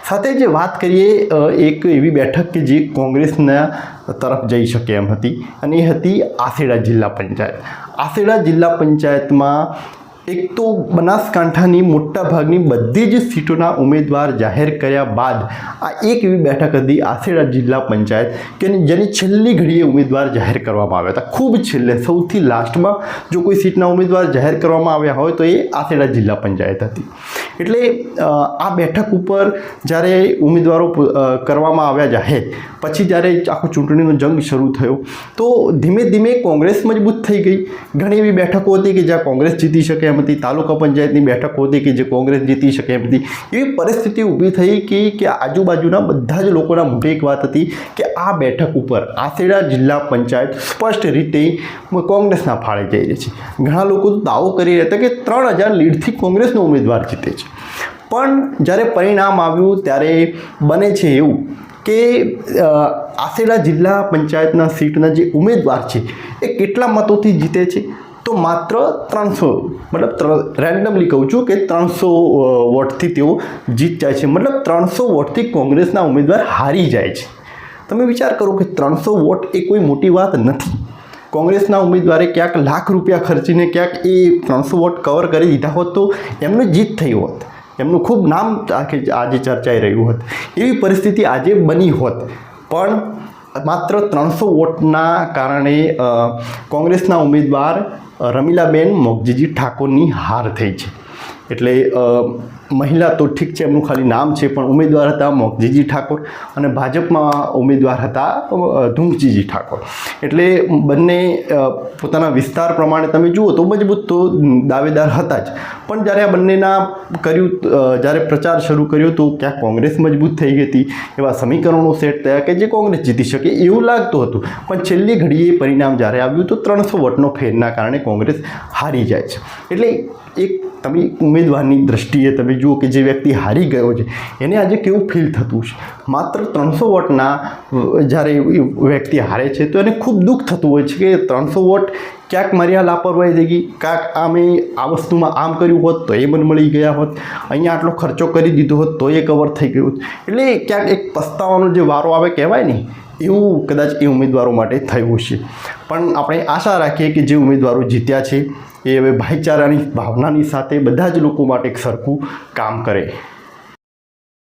સાથે જે વાત કરીએ એક એવી બેઠક કે જે કોંગ્રેસના તરફ જઈ શકે એમ હતી અને એ હતી આસેડા જિલ્લા પંચાયત. આસેડા જિલ્લા પંચાયતમાં એક તો બનાસકાંઠાની મોટાભાગની બધી જ સીટોના ઉમેદવાર જાહેર કર્યા બાદ આ એક એવી બેઠક હતી આસેડા જિલ્લા પંચાયત કે જેની છેલ્લી ઘડીએ ઉમેદવાર જાહેર કરવામાં આવ્યા હતા. ખૂબ છેલ્લે સૌથી લાસ્ટમાં જો કોઈ સીટના ઉમેદવાર જાહેર કરવામાં આવ્યા હોય તો એ આસેડા જિલ્લા પંચાયત હતી. એટલે આ બેઠક ઉપર જ્યારે ઉમેદવારો કરવામાં આવ્યા જાહેર, પછી જ્યારે આખો ચૂંટણીનો જંગ શરૂ થયો તો ધીમે ધીમે કોંગ્રેસ મજબૂત થઈ ગઈ. ઘણી એવી બેઠકો હતી કે જ્યાં કોંગ્રેસ જીતી શકે એમ હતી, તાલુકા પંચાયતની બેઠકો હતી કે જે કોંગ્રેસ જીતી શકે એમ હતી. એવી પરિસ્થિતિ ઊભી થઈ કે આજુબાજુના બધા જ લોકોના મોઢે એક વાત હતી કે આ બેઠક ઉપર આસેડા જિલ્લા પંચાયત સ્પષ્ટ રીતે કોંગ્રેસના ફાળે જઈ રહી છે. ઘણા લોકો દાવો કરી રહ્યા હતા કે 3000 લીડથી કોંગ્રેસનો ઉમેદવાર જીતે છે. પણ જ્યારે પરિણામ આવ્યું ત્યારે બને છે એવું કે આસેડા જિલ્લા પંચાયતના સીટના જે ઉમેદવાર છે એ કેટલા મતોથી જીતે છે તો માત્ર 300, મતલબ રેન્ડમલી કહું છું કે 300 વોટથી તેઓ જીત જાય છે. મતલબ 300 વોટથી કોંગ્રેસના ઉમેદવાર હારી જાય છે. તમે વિચાર કરો કે 300 વોટ એ કોઈ મોટી વાત નથી. કોંગ્રેસના ઉમેદવારે ક્યાંક લાખ રૂપિયા ખર્ચીને ક્યાંક એ 300 વોટ કવર કરી દીધા હોત તો એમનું જીત થઈ હોત, એમનું ખૂબ નામ આજે ચર્ચાઈ રહ્યું હોત. એવી પરિસ્થિતિ આજે બની હોત. પણ માત્ર 300 વોટના કારણે કોંગ્રેસના ઉમેદવાર રમીલાબેન મોગજીજી ઠાકોરની હાર થઈ છે. એટલે મહિલા તો ઠીક છે, એમનું ખાલી નામ છે, પણ ઉમેદવાર હતા મોગજીજી ઠાકોર અને ભાજપમાં ઉમેદવાર હતા ધુંકજીજી ઠાકોર. એટલે બંને પોતાના વિસ્તાર પ્રમાણે તમે જુઓ તો મજબૂત તો દાવેદાર હતા જ. પણ જ્યારે આ બંનેના જ્યારે પ્રચાર શરૂ કર્યો તો ક્યાંક કોંગ્રેસ મજબૂત થઈ ગઈ હતી. એવા સમીકરણો સેટ થયા કે જે કોંગ્રેસ જીતી શકે એવું લાગતું હતું. પણ છેલ્લી ઘડીએ પરિણામ જ્યારે આવ્યું તો 300 વોટનો ફેરના કારણે કોંગ્રેસ હારી જાય છે. એટલે એક તમે ઉમેદવારની દ્રષ્ટિએ તમે જુઓ કે જે વ્યક્તિ હારી ગયો છે એને આજે કેવું ફીલ થતું છે. માત્ર 300 વોટના જ્યારે વ્યક્તિ હારે છે તો એને ખૂબ દુઃખ થતું હોય છે કે 300 વોટ ક્યાંક મારી આ લાપરવાહી થઈ ગઈ, ક્યાંક અમે આ વસ્તુમાં આમ કર્યું હોત તો એ મને મળી ગયા હોત, અહીંયા આટલો ખર્ચો કરી દીધો હોત તો એ કવર થઈ ગયું હોત. એટલે ક્યાંક એક પસ્તાવાનો જે વારો આવે કહેવાય ને, એવું કદાચ એ ઉમેદવારો માટે થયું છે. પણ આપણે આશા રાખીએ કે જે ઉમેદવારો જીત્યા છે એ હવે ભાઈચારાની ભાવનાની સાથે બધા જ લોકો માટે એક સરખું કામ કરે.